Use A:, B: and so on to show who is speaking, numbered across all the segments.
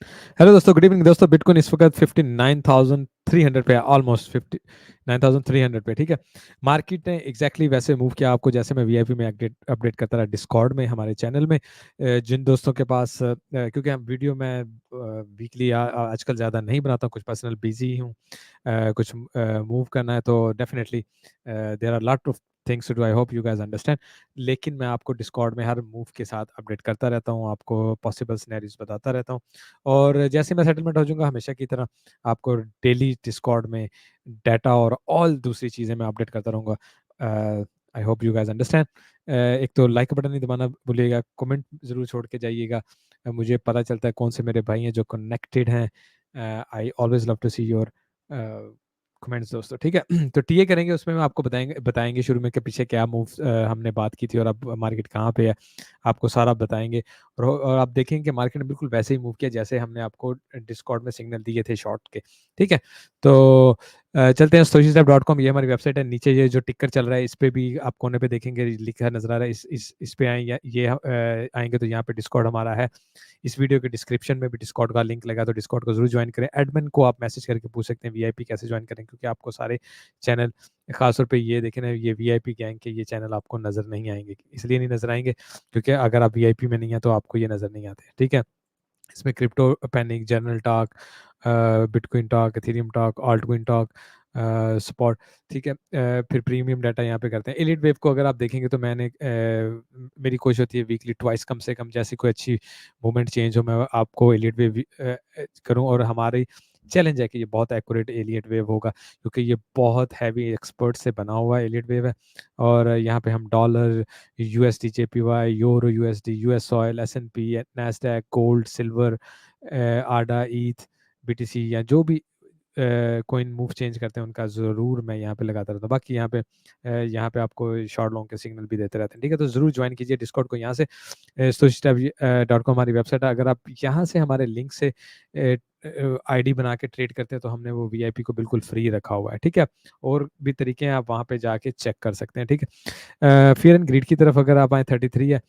A: Hello दोस्तों, good evening दोस्तों। Bitcoin इस वक्त 59,300 पे है, ऑलमोस्ट 59,300 पे। ठीक है, मार्केट ने एग्जैक्टली वैसे मूव किया आपको जैसे मैं वीआईपी में अपडेट अपडेट करता रहा डिस्कॉर्ड में, हमारे चैनल में। जिन दोस्तों के पास क्योंकि हम वीडियो में वीकली आजकल ज़्यादा नहीं बनाता हूँ, कुछ पर्सनल बिजी हूँ, कुछ मूव करना है, तो definitely there are lot of things to do. I hope you guys understand. लेकिन मैं आपको डिस्कॉर्ड में हर मूव के साथ अपडेट करता रहता हूँ, आपको पॉसिबल सिनेरियोज बताता रहता हूँ। और जैसे मैं सेटलमेंट हो जाऊंगा हमेशा की तरह आपको डेली डिस्कॉर्ड में डाटा और ऑल दूसरी चीज़ें मैं अपडेट करता रहूँगा। आई होप यू गाइस अंडरस्टैंड। एक तो लाइक बटन नहीं दबाना भूलिएगा, कमेंट ज़रूर छोड़ के जाइएगा। मुझे पता चलता है कौन से मेरे भाई हैं जो कनेक्टेड हैं। I always love to see your comments दोस्तों, ठीक है। तो टीए करेंगे, उसमें मैं आपको बताएंगे बताएंगे शुरू में कि पीछे क्या मूव हमने बात की थी और अब मार्केट कहाँ पे है, आपको सारा बताएंगे। और आप देखेंगे कि मार्केट ने बिल्कुल वैसे ही मूव किया जैसे हमने आपको डिस्कॉर्ड में सिग्नल दिए थे शॉर्ट के। ठीक है, तो चलते हैं stoicisdep.com, ये हमारी वेबसाइट है। नीचे ये जो टिकर चल रहा है इस पे भी आप कोने पे देखेंगे लिखा नजर आ रहा है। इस पे आए ये आएंगे तो यहाँ पे डिस्कॉर्ड हमारा है। इस वीडियो के डिस्क्रिप्शन में भी डिस्कॉर्ड का लिंक लगा, तो डिस्कॉर्ड को जरूर ज्वाइन करें। एडमिन को आप मैसेज करके पूछ सकते हैं वीआईपी कैसे ज्वाइन करें, क्योंकि आपको सारे चैनल, खासतौर पे ये देखें ना, ये वीआईपी गैंग के ये चैनल आपको नजर नहीं आएंगे। इसलिए नहीं नजर आएंगे क्योंकि अगर आप वीआईपी में नहीं है तो आपको ये नजर नहीं आते। ठीक है, इसमें crypto panic, general talk, bitcoin talk, Ethereum talk, altcoin talk, support. ठीक है, फिर प्रीमियम डाटा यहाँ पे करते हैं। एलिट वेव को अगर आप देखेंगे तो मैंने मेरी कोशिश होती है वीकली ट्वाइस कम से कम, जैसी कोई अच्छी मूवमेंट चेंज हो मैं आपको एलिट वेव करूँ। और हमारी चैलेंज है कि ये बहुत एक्यूरेट एलियट वेव होगा, क्योंकि ये बहुत हैवी एक्सपर्ट से बना हुआ एलियट वेव है। और यहाँ पे हम dollar, USD, JPY, euro USD, US oil, S and P, Nasdaq, gold, silver, ADA, eth, BTC या जो भी कोइन मूव चेंज करते हैं उनका ज़रूर मैं यहाँ पे लगाता रहता हूँ। बाकी यहाँ पे आपको शॉर्ट लॉन्ग के सिग्नल भी देते रहते हैं। ठीक है, तो ज़रूर ज्वाइन कीजिए डिस्कॉर्ड को। यहाँ से stoicisdep.com हमारी वेबसाइट है। अगर आप यहाँ से हमारे लिंक से आईडी बना के ट्रेड करते हैं तो हमने वो वीआईपी को बिल्कुल फ्री रखा हुआ है। ठीक है, और भी तरीके हैं, आप वहाँ पे जाके चेक कर सकते हैं। ठीक है, फियर एंड ग्रीड की तरफ अगर आप आए, 33 है।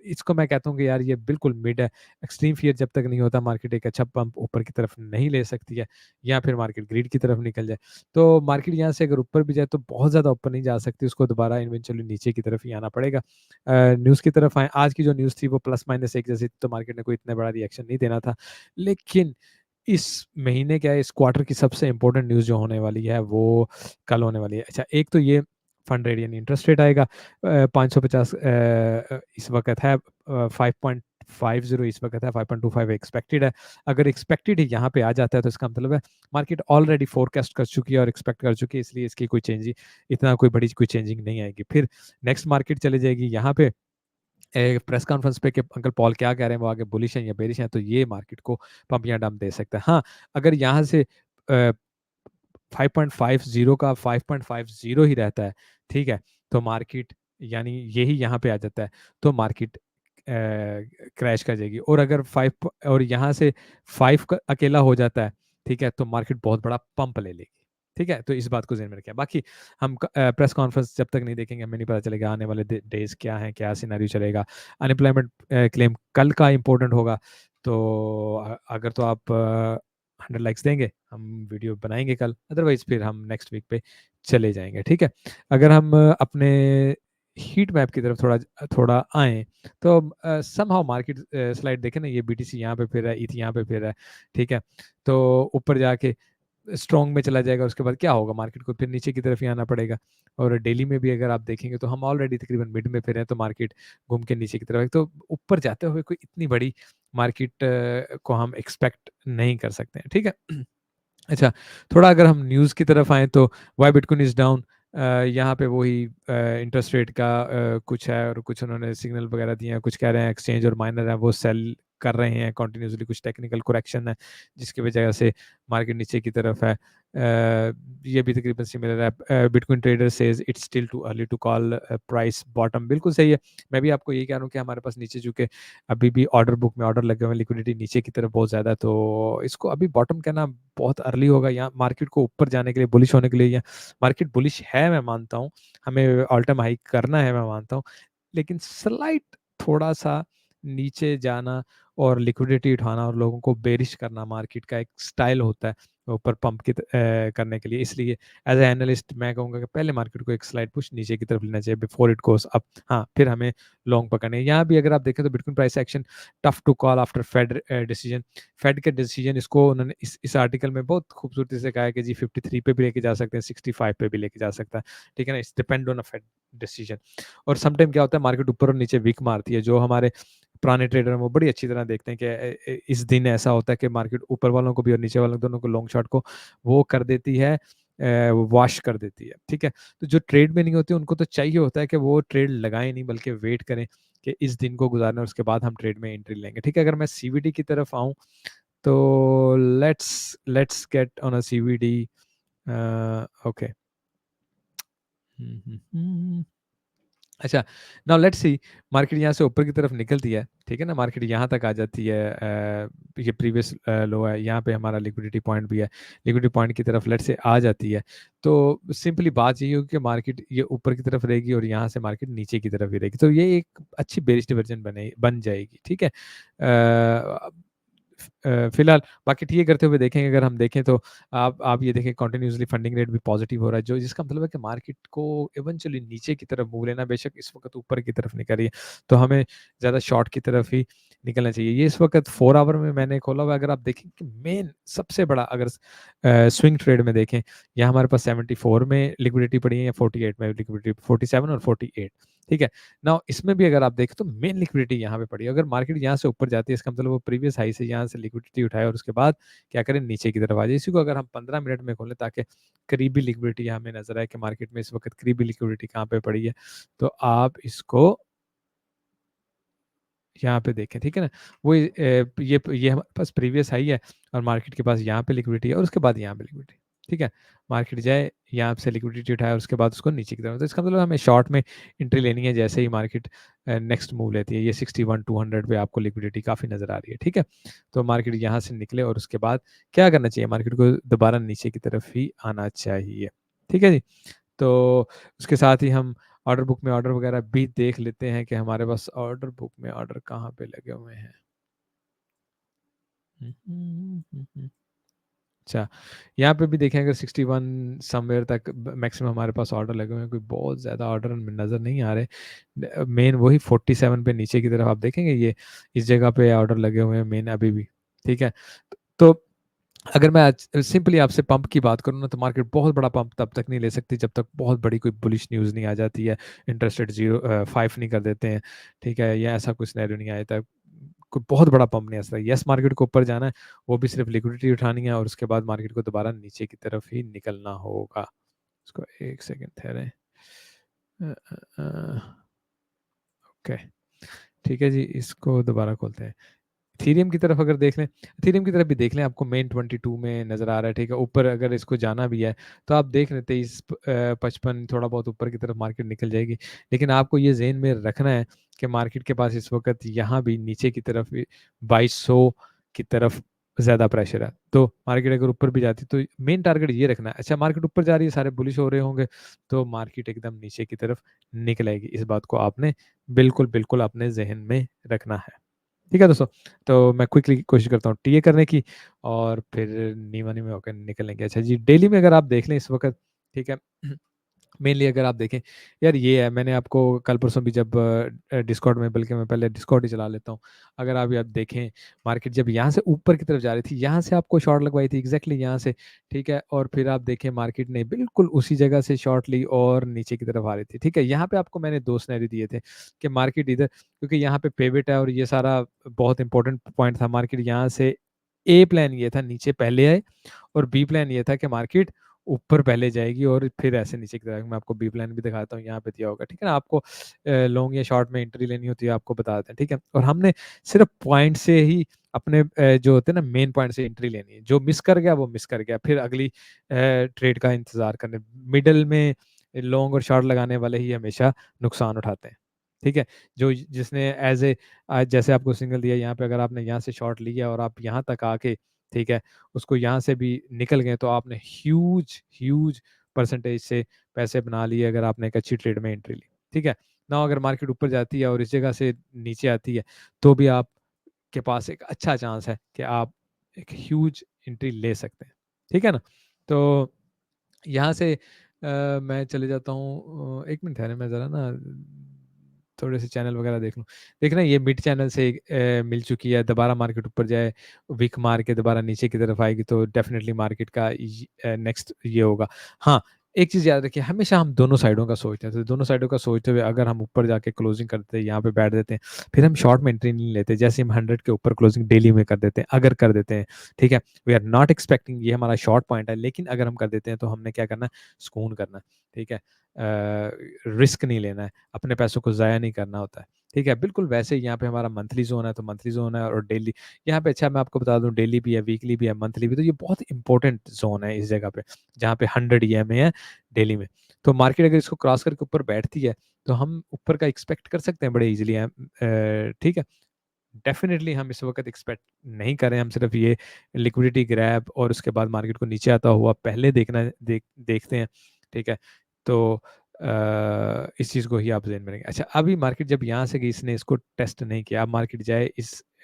A: इसको मैं कहता हूँ कि यार ये बिल्कुल मिड है। एक्सट्रीम फियर जब तक नहीं होता मार्केट एक अच्छा पंप ऊपर की तरफ नहीं ले सकती है, या फिर मार्केट ग्रीड की तरफ निकल जाए। तो मार्केट यहाँ से अगर ऊपर भी जाए तो बहुत ज़्यादा ऊपर नहीं जा सकती, उसको दोबारा इवेंचुअली नीचे की तरफ ही आना पड़ेगा। न्यूज़ की तरफ आए, आज की जो न्यूज़ थी वो प्लस माइनस एक जैसी, तो मार्केट ने कोई इतना बड़ा रिएक्शन नहीं देना था। लेकिन इस महीने क्या है, इस क्वार्टर की सबसे इंपॉर्टेंट न्यूज़ जो होने वाली है वो कल होने वाली है। अच्छा, एक तो ये फंड रेट यानी इंटरेस्ट रेट आएगा 550, इस वक्त है 5.50, इस वक्त है 5.25 एक्सपेक्टेड है। अगर एक्सपेक्टेड ही यहाँ पे आ जाता है तो इसका मतलब है मार्केट ऑलरेडी फोरकास्ट कर चुकी है और एक्सपेक्ट कर चुकी है, इसलिए इसकी कोई चेंज, इतना कोई बड़ी कोई चेंजिंग नहीं आएगी। फिर नेक्स्ट मार्केट चली जाएगी यहाँ पे एक प्रेस कॉन्फ्रेंस पे कि अंकल पॉल क्या कह रहे हैं, वो आगे बुलिश हैं या बेरिश हैं, तो ये मार्केट को पंप या डंप दे सकता है। हाँ, अगर यहाँ से 5.50 का 5.50 ही रहता है, ठीक है, तो मार्केट यानी यही यहाँ पे आ जाता है, तो मार्केट क्रैश कर जाएगी। और अगर 5 और यहाँ से 5 का अकेला हो जाता है, ठीक है, तो मार्केट बहुत बड़ा पंप ले लेगी। ठीक है, तो इस बात को ध्यान में रखें। बाकी हम प्रेस कॉन्फ्रेंस जब तक नहीं देखेंगे हमें नहीं पता चलेगा आने वाले डेज क्या हैं, क्या सिनेरियो चलेगा। अनएम्प्लॉयमेंट क्लेम कल का इंपॉर्टेंट होगा, तो अगर तो आप 100 लाइक्स देंगे हम दो बनाएंगे कल, अदरवाइज फिर हम नेक्स्ट वीक पे चले जाएंगे। ठीक है, अगर हम अपने हीट मैप की तरफ थोड़ा थोड़ा आए तो समहाउ मार्केट स्लाइड देखें ना, ये बीटीसी यहाँ पे फिर रहा है, ईथ यहाँ पे फिर रहा है। ठीक है, तो ऊपर जाके स्ट्रॉन्ग में चला जाएगा, उसके बाद क्या होगा, मार्केट को फिर नीचे की तरफ ही आना पड़ेगा। और डेली में भी अगर आप देखेंगे तो हम ऑलरेडी तकरीबन मिड में फिर हैं, तो मार्केट घूम के नीचे की तरफ है, तो ऊपर जाते हुए कोई इतनी बड़ी मार्केट को हम एक्सपेक्ट नहीं कर सकते हैं। ठीक है। अच्छा, थोड़ा अगर हम न्यूज़ की तरफ आए तो वाई बिटकॉइन इज डाउन, यहाँ पे वही इंटरेस्ट रेट का कुछ है, और कुछ उन्होंने सिग्नल वगैरह दिए हैं, कुछ कह रहे हैं एक्सचेंज और माइनर है वो सेल कर रहे हैं कंटिन्यूसली, कुछ टेक्निकल करेक्शन है जिसकी वजह से मार्केट नीचे की तरफ है। ये भी तकरीबन सिमिलर है। Bitcoin trader says it's still too early to call price bottom, बिल्कुल सही है। मैं भी आपको यही कह रहा हूँ कि हमारे पास नीचे चुके अभी भी ऑर्डर बुक में ऑर्डर लगे हुए हैं, लिक्विडिटी नीचे की तरफ बहुत ज़्यादा है, तो इसको अभी बॉटम कहना बहुत अर्ली होगा। यहाँ मार्केट को ऊपर जाने के लिए, बुलिश होने के लिए, या मार्केट बुलिश है मैं मानता हूँ, हमें ऑल टाइम हाई करना है मैं मानता हूँ, लेकिन स्लाइट थोड़ा सा नीचे जाना और लिक्विडिटी उठाना और लोगों को बेरिश करना मार्केट का एक स्टाइल होता है ऊपर पंप करने के लिए। इसलिए एज ए एनालिस्ट मैं कहूँगा कि पहले मार्केट को एक स्लाइड पुश नीचे की तरफ लेना चाहिए बिफोर इट गोस अप। हाँ, फिर हमें लॉन्ग पकड़ने हैं। यहाँ भी अगर आप देखें तो bitcoin price action tough to call after Fed decision. Fed के डिसीजन इसको उन्होंने इस आर्टिकल में बहुत खूबसूरती से कहा है कि जी 53 पे भी लेके जा सकते हैं, 65 पे भी लेके जा सकता है, ठीक है ना। It's depend on a Fed decision. और समटाइम क्या होता है मार्केट ऊपर और नीचे वीक मारती है। जो हमारे पुराने ट्रेडर हैं वो बड़ी अच्छी तरह देखते हैं कि इस दिन ऐसा होता है कि मार्केट ऊपर वालों को भी और नीचे वालों दोनों को लॉन्ग शॉट को वो कर देती है, वॉश कर देती है, ठीक है। तो जो ट्रेड में नहीं होते उनको तो चाहिए होता है कि वो ट्रेड लगाएं नहीं बल्कि वेट करें कि इस दिन को गुजारना, उसके बाद हम ट्रेड में एंट्री लेंगे, ठीक है। अगर मैं सीवीडी की तरफ आऊं तो let's get on a CVD. Okay, अच्छा, नाउ लेट्स सी। मार्केट यहाँ से ऊपर की तरफ निकलती है, ठीक है ना। मार्केट यहाँ तक आ जाती है, ये प्रीवियस लो है, यहाँ पे हमारा लिक्विडिटी पॉइंट भी है। लिक्विडिटी पॉइंट की तरफ लेट्स से आ जाती है तो सिंपली बात यही होगी कि मार्केट ये ऊपर की तरफ रहेगी और यहाँ से मार्केट नीचे की तरफ ही रहेगी। तो ये एक अच्छी बेरिश डिवर्जन बन जाएगी, ठीक है। फिलहाल बाकी ठीक करते हुए देखेंगे। अगर हम देखें तो आप ये देखें कंटिन्यूसली फंडिंग रेट भी पॉजिटिव हो रहा है, जो जिसका मतलब है कि मार्केट को इवेंचुअली नीचे की तरफ मूव लेना, बेशक इस वक्त ऊपर की तरफ निकल रही है तो हमें ज़्यादा शॉर्ट की तरफ ही निकलना चाहिए। ये इस वक्त 4 आवर में मैंने खोला हुआ। अगर आप देखें कि मेन सबसे बड़ा अगर स्विंग ट्रेड में देखें, यहाँ हमारे पास 74 में लिक्विडिटी पड़ी है या 48 में लिक्विडिटी, 47 और 48, ठीक है ना। इसमें भी अगर आप देखें तो मेन लिक्विडिटी यहाँ पे पड़ी है। अगर मार्केट यहाँ से ऊपर जाती है इसका मतलब वो प्रीवियस हाई से यहाँ से लिक्विडिटी उठाए और उसके बाद क्या करें, नीचे की तरफ आ जाए। इसी को अगर हम 15 मिनट में खोलें ताकि करीबी लिक्विडिटी हमें नजर आए कि मार्केट में इस वक्त करीबी लिक्विडिटी कहाँ पे पड़ी है, तो आप इसको यहाँ पे देखें, ठीक है ना। वो ये हमारे पास प्रीवियस हाई है और मार्केट के पास यहाँ पे लिक्विडिटी है और उसके बाद यहाँ पे लिक्विडिटी, ठीक है। मार्केट जाए यहाँ से लिक्विडिटी उठाए और उसके बाद उसको नीचे की तरफ, तो इसका मतलब हमें शॉर्ट में एंट्री लेनी है जैसे ही मार्केट नेक्स्ट मूव लेती है। ये 61-200 पे आपको लिक्विडिटी काफ़ी नज़र आ रही है, ठीक है। तो मार्केट यहाँ से निकले और उसके बाद क्या करना चाहिए, मार्केट को दोबारा नीचे की तरफ ही आना चाहिए, ठीक है जी। तो उसके साथ ही हम ऑर्डर बुक में ऑर्डर वगैरह भी देख लेते हैं कि हमारे पास ऑर्डर बुक में ऑर्डर कहाँ पे लगे हुए हैं। अच्छा, यहाँ पे भी देखें अगर 61 समवेयर तक मैक्सिमम हमारे पास ऑर्डर लगे हुए हैं, कोई बहुत ज़्यादा ऑर्डर नज़र नहीं आ रहे। मेन वही 47 पे नीचे की तरफ आप देखेंगे, ये इस जगह पे ऑर्डर लगे हुए हैं मेन अभी भी, ठीक है। तो अगर मैं आज सिंपली आपसे पंप की बात करूँ ना तो मार्केट बहुत बड़ा पंप तब तक नहीं ले सकती जब तक बहुत बड़ी कोई बुलिश न्यूज़ नहीं आ जाती है, इंटरेस्ट रेट 5 नहीं कर देते हैं, ठीक है, या ऐसा कुछ सिनेरियो नहीं आया था, कोई बहुत बड़ा पंप नहीं आ सकता। यस, मार्केट को ऊपर जाना है, वो भी सिर्फ लिक्विडिटी उठानी है और उसके बाद मार्केट को दोबारा नीचे की तरफ ही निकलना होगा। इसको एक सेकेंड ठहरे। ओके, ठीक है जी, इसको दोबारा खोलते हैं। थीरियम की तरफ अगर देख लें, थीरियम की तरफ भी देख लें, आपको मेन 22 में नज़र आ रहा है, ठीक है। ऊपर अगर इसको जाना भी है तो आप देख लें 23-55 थोड़ा बहुत ऊपर की तरफ मार्केट निकल जाएगी। लेकिन आपको ये जेहन में रखना है कि मार्केट के पास इस वक्त यहाँ भी नीचे की तरफ 2200 की तरफ ज़्यादा प्रेशर है। तो मार्केट अगर ऊपर भी जाती तो मेन टारगेट ये रखना है। अच्छा, मार्केट ऊपर जा रही है, सारे बुलिश हो रहे होंगे तो मार्केट एकदम नीचे की तरफ निकल आएगी। इस बात को आपने बिल्कुल बिल्कुल अपने जहन में रखना है, ठीक है दोस्तों। तो मैं क्विकली कोशिश करता हूँ टीए करने की और फिर नीवानी में होकर निकल लेंगे। अच्छा जी, डेली में अगर आप देख लें इस वक्त, ठीक है, मेनली अगर आप देखें, यार ये है, मैंने आपको कल परसों भी जब डिस्कॉर्ड में, बल्कि मैं पहले डिस्कॉर्ड ही चला लेता हूँ। अगर आप यार देखें मार्केट जब यहाँ से ऊपर की तरफ जा रही थी, यहाँ से आपको शॉर्ट लगवाई थी एग्जैक्टली यहाँ से, ठीक है। और फिर आप देखें मार्केट ने बिल्कुल उसी जगह से शॉर्ट ली और नीचे की तरफ आ रही थी, ठीक है। यहाँ पे आपको मैंने दो सिनेरियो दिए थे कि मार्केट इधर, क्योंकि यहाँ पे पेविट है और ये सारा बहुत इंपॉर्टेंट पॉइंट था। मार्केट यहाँ से ए प्लान ये था नीचे पहले आए और बी प्लान ये था कि मार्केट ऊपर पहले जाएगी और फिर ऐसे नीचे की तरफ। मैं आपको बी प्लान भी दिखाता हूँ, यहाँ पे दिया होगा, ठीक है ना। आपको लॉन्ग या शॉर्ट में एंट्री लेनी होती है आपको बता देते हैं, ठीक है। और हमने सिर्फ पॉइंट से ही अपने जो होते हैं ना मेन पॉइंट से एंट्री लेनी है। जो मिस कर गया वो मिस कर गया, फिर अगली ट्रेड का इंतजार करने। मिडल में लॉन्ग और शॉर्ट लगाने वाले ही हमेशा नुकसान उठाते हैं, ठीक है। जो जिसने एज ए जैसे आपको सिग्नल दिया यहाँ पे, अगर आपने यहाँ से शॉर्ट लिया और आप यहाँ तक आके, ठीक है, उसको यहाँ से भी निकल गए तो आपने ह्यूज ह्यूज परसेंटेज से पैसे बना लिए अगर आपने एक अच्छी ट्रेड में एंट्री ली, ठीक है। ना अगर मार्केट ऊपर जाती है और इस जगह से नीचे आती है, तो भी आपके पास एक अच्छा चांस है कि आप एक ह्यूज एंट्री ले सकते हैं, ठीक है ना। तो यहाँ से मैं चले जाता हूँ, एक मिनट ठहरे, मैं ज़रा ना थोड़े से चैनल वगैरह देख लूँ। देखना ये मिड चैनल से मिल चुकी है, दोबारा मार्केट ऊपर जाए, विक मार के दोबारा नीचे की तरफ आएगी तो डेफिनेटली मार्केट का नेक्स्ट ये होगा। हाँ, एक चीज़ याद रखिए, हमेशा हम दोनों साइडों का सोचते हैं, तो दोनों साइडों का सोचते हुए अगर हम ऊपर जाके क्लोजिंग करते हैं, यहाँ पे बैठ देते हैं, फिर हम शॉर्ट में एंट्री नहीं लेते। जैसे हम 100 के ऊपर क्लोजिंग डेली में कर देते हैं, अगर कर देते हैं, ठीक है, वी आर नॉट एक्सपेक्टिंग ये हमारा शॉर्ट पॉइंट है, लेकिन अगर हम कर देते हैं तो हमने क्या करना है, सुकून करना है, ठीक है, रिस्क नहीं लेना है, अपने पैसों को ज़ाया नहीं करना होता है, ठीक है। बिल्कुल वैसे ही यहाँ पे हमारा मंथली जोन है तो मंथली जोन है, और डेली यहाँ पे, अच्छा मैं आपको बता दूं, डेली भी है, वीकली भी है, मंथली भी, तो ये बहुत इंपॉर्टेंट जोन है इस जगह पे, जहाँ पे 100 ईएमए है डेली में। तो मार्केट अगर इसको क्रॉस करके ऊपर बैठती है तो हम ऊपर का एक्सपेक्ट कर सकते हैं बड़े इजीली, ठीक है। डेफिनेटली हम इस वक्त एक्सपेक्ट नहीं करें, हम सिर्फ ये लिक्विडिटी ग्रैब और उसके बाद मार्केट को नीचे आता हुआ पहले देखते हैं, ठीक है। तो इस चीज़ को ही आप ध्यान में रखें। अच्छा, अभी मार्केट जब यहाँ से गई, इसने इसको टेस्ट नहीं किया, अब मार्केट जाए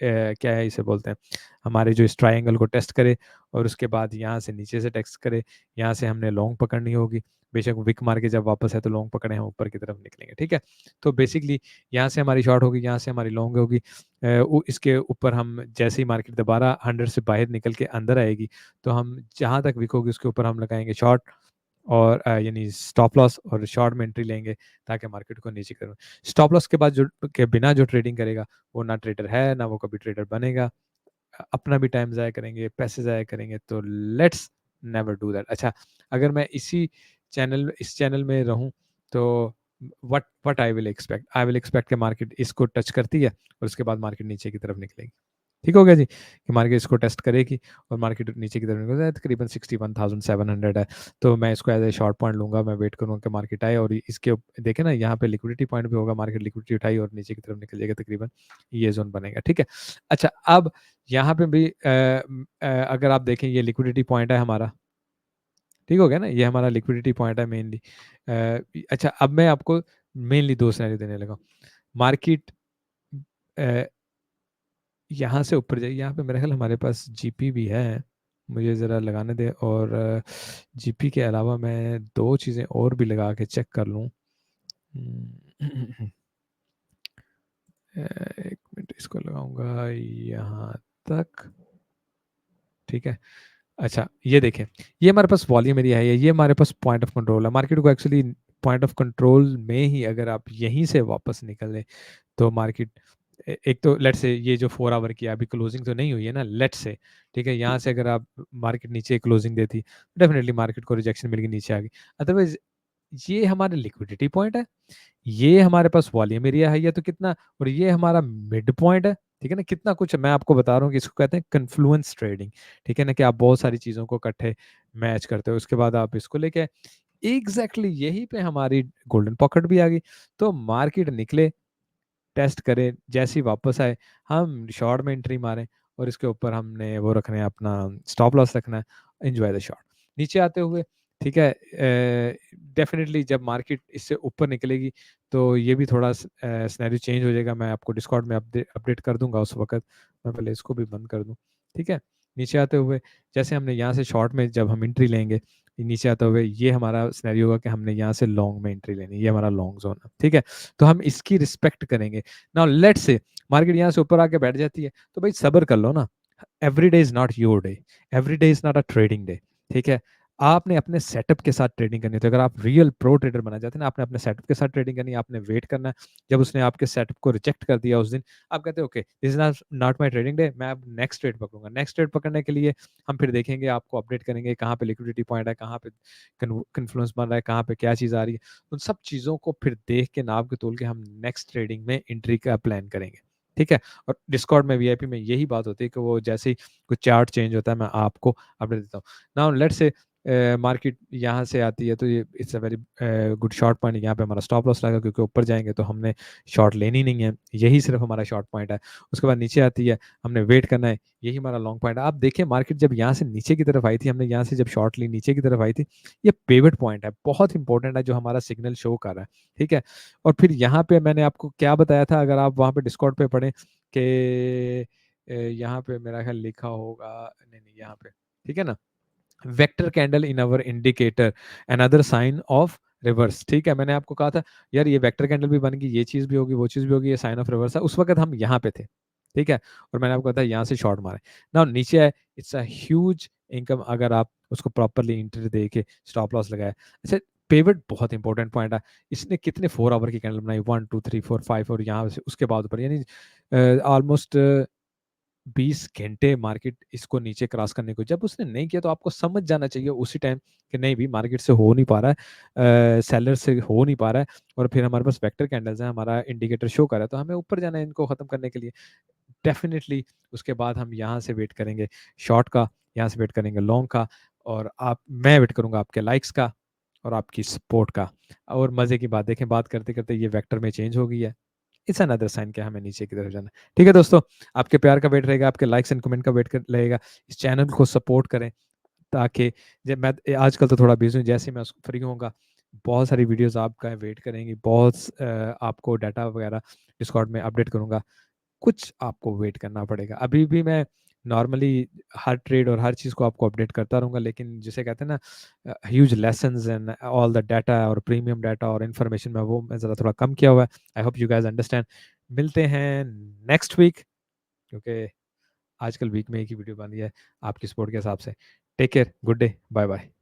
A: क्या है इसे बोलते हैं, हमारे जो इस ट्राइंगल को टेस्ट करे और उसके बाद यहाँ से नीचे से टेस्ट करे, यहाँ से हमने लॉन्ग पकड़नी होगी, बेशक विक मार के जब वापस है तो लॉन्ग पकड़े हम ऊपर की तरफ निकलेंगे, ठीक है। तो बेसिकली यहाँ से हमारी शॉर्ट होगी, यहाँ से हमारी लॉन्ग होगी, इसके ऊपर हम जैसे ही मार्केट दोबारा 100 से बाहर निकल के अंदर आएगी तो हम जहाँ तक विक होगी उसके ऊपर हम लगाएंगे शॉर्ट, और यानी स्टॉप लॉस, और शॉर्ट में एंट्री लेंगे ताकि मार्केट को नीचे करें। स्टॉप लॉस के बाद जो के बिना जो ट्रेडिंग करेगा वो ना ट्रेडर है, ना वो कभी ट्रेडर बनेगा, अपना भी टाइम ज़ाया करेंगे, पैसे ज़ाया करेंगे, तो लेट्स नेवर डू दैट। अच्छा, अगर मैं इस चैनल में रहूं तो what what I will expect कि मार्केट इसको टच करती है और उसके बाद मार्केट नीचे की तरफ निकलेगी। ठीक हो गया जी, कि मार्केट इसको टेस्ट करेगी और मार्केट नीचे की तरफ निकल, तकरीबन 61,700 है, तो मैं इसको एज ए शॉर्ट पॉइंट लूंगा, मैं वेट करूंगा कि मार्केट आए और इसके देखे ना, यहाँ पे लिक्विडिटी पॉइंट भी होगा, मार्केट लिक्विडिटी उठाई और नीचे की तरफ निकल जाएगा, तकरीबन ये जोन बनेगा, ठीक है। अच्छा, अब यहाँ पे भी अगर आप देखें, ये लिक्विडिटी पॉइंट है हमारा, ठीक हो गया ना, ये हमारा लिक्विडिटी पॉइंट है मेनली। अच्छा, अब मैं आपको मेनली दो सिनेरियो देने लगा। मार्केट यहाँ से ऊपर जाइए, यहाँ पे मेरे ख्याल हमारे पास जीपी भी है, मुझे ज़रा लगाने दे, और जीपी के अलावा मैं दो चीज़ें और भी लगा के चेक कर लूँ। एक मिनट, इसको लगाऊंगा यहाँ तक, ठीक है। अच्छा, ये देखें, ये हमारे पास वॉल्यूम एरिया है, ये हमारे पास पॉइंट ऑफ कंट्रोल है। मार्केट को एक्चुअली पॉइंट ऑफ कंट्रोल में ही अगर आप यहीं से वापस निकलें तो मार्केट, एक तो लेट्स से ये जो 4 आवर की अभी क्लोजिंग तो नहीं हुई है ना, लेट्स से, ठीक है, यहाँ से अगर आप मार्केट नीचे क्लोजिंग देती, डेफिनेटली मार्केट को रिजेक्शन मिल के नीचे आ गई। अदरवाइज ये हमारे लिक्विडिटी पॉइंट है, ये हमारे पास वॉल्यूम एरिया है, ये तो कितना, और ये हमारा मिड पॉइंट है, ठीक है ना, कितना कुछ मैं आपको बता रहा हूँ कि इसको कहते हैं कन्फ्लुएंस ट्रेडिंग, ठीक है ना, कि आप बहुत सारी चीज़ों को इकट्ठे मैच करते हो, उसके बाद आप इसको लेके एग्जैक्टली यहीं पे हमारी गोल्डन पॉकेट भी आ गई। तो मार्केट निकले, टेस्ट करें, जैसे ही वापस आए हम शॉर्ट में एंट्री मारें, और इसके ऊपर हमने वो रखना है, अपना स्टॉप लॉस रखना है, एंजॉय द शॉर्ट नीचे आते हुए, ठीक है। डेफिनेटली जब मार्केट इससे ऊपर निकलेगी तो ये भी थोड़ा सिनेरियो चेंज हो जाएगा, मैं आपको डिस्कॉर्ड में अपडेट कर दूंगा उस वक्त। मैं पहले इसको भी बंद कर दूं, ठीक है। नीचे आते हुए, जैसे हमने यहाँ से शॉर्ट में जब हम एंट्री लेंगे, नीचे आते हुए ये हमारा सिनेरियो होगा कि हमने यहाँ से लॉन्ग में एंट्री लेनी है, ये हमारा लॉन्ग जोन है, ठीक है। तो हम इसकी रिस्पेक्ट करेंगे। नाउ लेट्स से मार्केट यहाँ से ऊपर आके बैठ जाती है, तो भाई सब्र कर लो ना, every day is not your day, every day is not a trading day, ठीक है। आपने अपने सेटअप के साथ ट्रेडिंग करनी है, तो अगर आप रियल प्रो ट्रेडर बनना चाहते हैं ना, आपने अपने सेटअप के साथ ट्रेडिंग करनी है, आपने वेट करना है, जब उसने आपके सेटअप को रिजेक्ट कर दिया उस दिन, आप कहते हैं okay this is not my trading day, मैं अब नेक्स्ट ट्रेड पकड़ूंगा। नेक्स्ट ट्रेड पकड़ने के लिए हम फिर देखेंगे, आपको अपडेट करेंगे कहाँ पे लिक्विडिटी पॉइंट है, कहाँ पे कन्फ्लुएंस बन रहा है, कहाँ पे क्या चीज़ आ रही है, उन सब चीज़ों को फिर देख के नाप के तोल के हम नेक्स्ट ट्रेडिंग में एंट्री का प्लान करेंगे, ठीक है। और डिस्कॉर्ड में वीआईपी में यही बात होती है कि वो जैसे ही कुछ चार्ट चेंज होता है मैं आपको अपडेट देता हूँ। नाउ लेट्स से मार्केट यहाँ से आती है तो ये it's a very good short point, यहाँ पे हमारा स्टॉप लॉस लगा क्योंकि ऊपर जाएंगे तो हमने शॉर्ट लेनी नहीं है, यही सिर्फ हमारा शॉर्ट पॉइंट है। उसके बाद नीचे आती है, हमने वेट करना है, यही हमारा लॉन्ग पॉइंट है। आप देखिए मार्केट जब यहाँ से नीचे की तरफ आई थी, हमने यहाँ से जब शॉर्ट ली नीचे की तरफ आई थी, ये पिवट पॉइंट है, बहुत इंपॉर्टेंट है जो हमारा सिग्नल शो कर रहा है, ठीक है। और फिर यहाँ पे मैंने आपको क्या बताया था, अगर आप वहाँ पे डिस्कॉर्ड पे पढ़ें कि यहाँ पे मेरा ख्याल लिखा होगा, नहीं नहीं यहाँ पे, ठीक है ना, vector candle in our indicator, another sign of reverse, ठीक है। मैंने आपको कहा था यार ये वेक्टर कैंडल भी बन गई, ये चीज भी होगी, वो चीज भी होगी, ये साइन ऑफ रिवर्स है, उस वक्त हम यहाँ पे थे, ठीक है। और मैंने आपको कहा था यहाँ से शॉर्ट मारे ना, नीचे है, इट्स अ ह्यूज इनकम अगर आप उसको प्रॉपरली इंटर दे के स्टॉप लॉस लगाया। अच्छा, पेवट बहुत इंपॉर्टेंट पॉइंट है, इसने कितने 4 आवर की कैंडल बनाई, 1 2 3 4 5, और यहाँ से उसके बाद ऊपर, यानी ऑलमोस्ट 20 घंटे मार्केट इसको नीचे क्रॉस करने को, जब उसने नहीं किया तो आपको समझ जाना चाहिए उसी टाइम कि नहीं भी मार्केट से हो नहीं पा रहा है, सेलर से हो नहीं पा रहा है, और फिर हमारे पास वेक्टर कैंडल्स हैं, हमारा इंडिकेटर शो कर रहा है, तो हमें ऊपर जाना है इनको खत्म करने के लिए डेफिनेटली। उसके बाद हम यहाँ से वेट करेंगे शॉर्ट का, यहाँ से वेट करेंगे लॉन्ग का, और आप मैं वेट करूंगा आपके लाइक्स का और आपकी सपोर्ट का। और मजे की बात देखें, बात करते करते ये वेक्टर में चेंज हो गई है, इट्स अनदर साइन कि हमें नीचे की तरफ जाना है। ठीक है दोस्तों, आपके प्यार का वेट रहेगा, आपके लाइक्स एंड कमेंट का वेट कर रहेगा, इस चैनल को सपोर्ट करें ताकि जब मैं आजकल तो थोड़ा बिजी हूँ, जैसे मैं फ्री होऊंगा बहुत सारी वीडियोस आपका वेट करेंगी, बहुत आपको डाटा वगैरह डिस्कॉर्ड में अपडेट करूंगा, कुछ आपको वेट करना पड़ेगा। अभी भी मैं नॉर्मली हर ट्रेड और हर चीज़ को आपको अपडेट करता रहूंगा, लेकिन जिसे कहते हैं ना huge lessons and all the data और प्रीमियम डाटा और इन्फॉर्मेशन में, वो मैं ज़रा थोड़ा कम किया हुआ है। आई होप यू गाइस अंडरस्टैंड। मिलते हैं नेक्स्ट वीक, क्योंकि आजकल वीक में एक ही वीडियो बन रही है आपकी सपोर्ट के हिसाब से। Take care, good day, bye bye.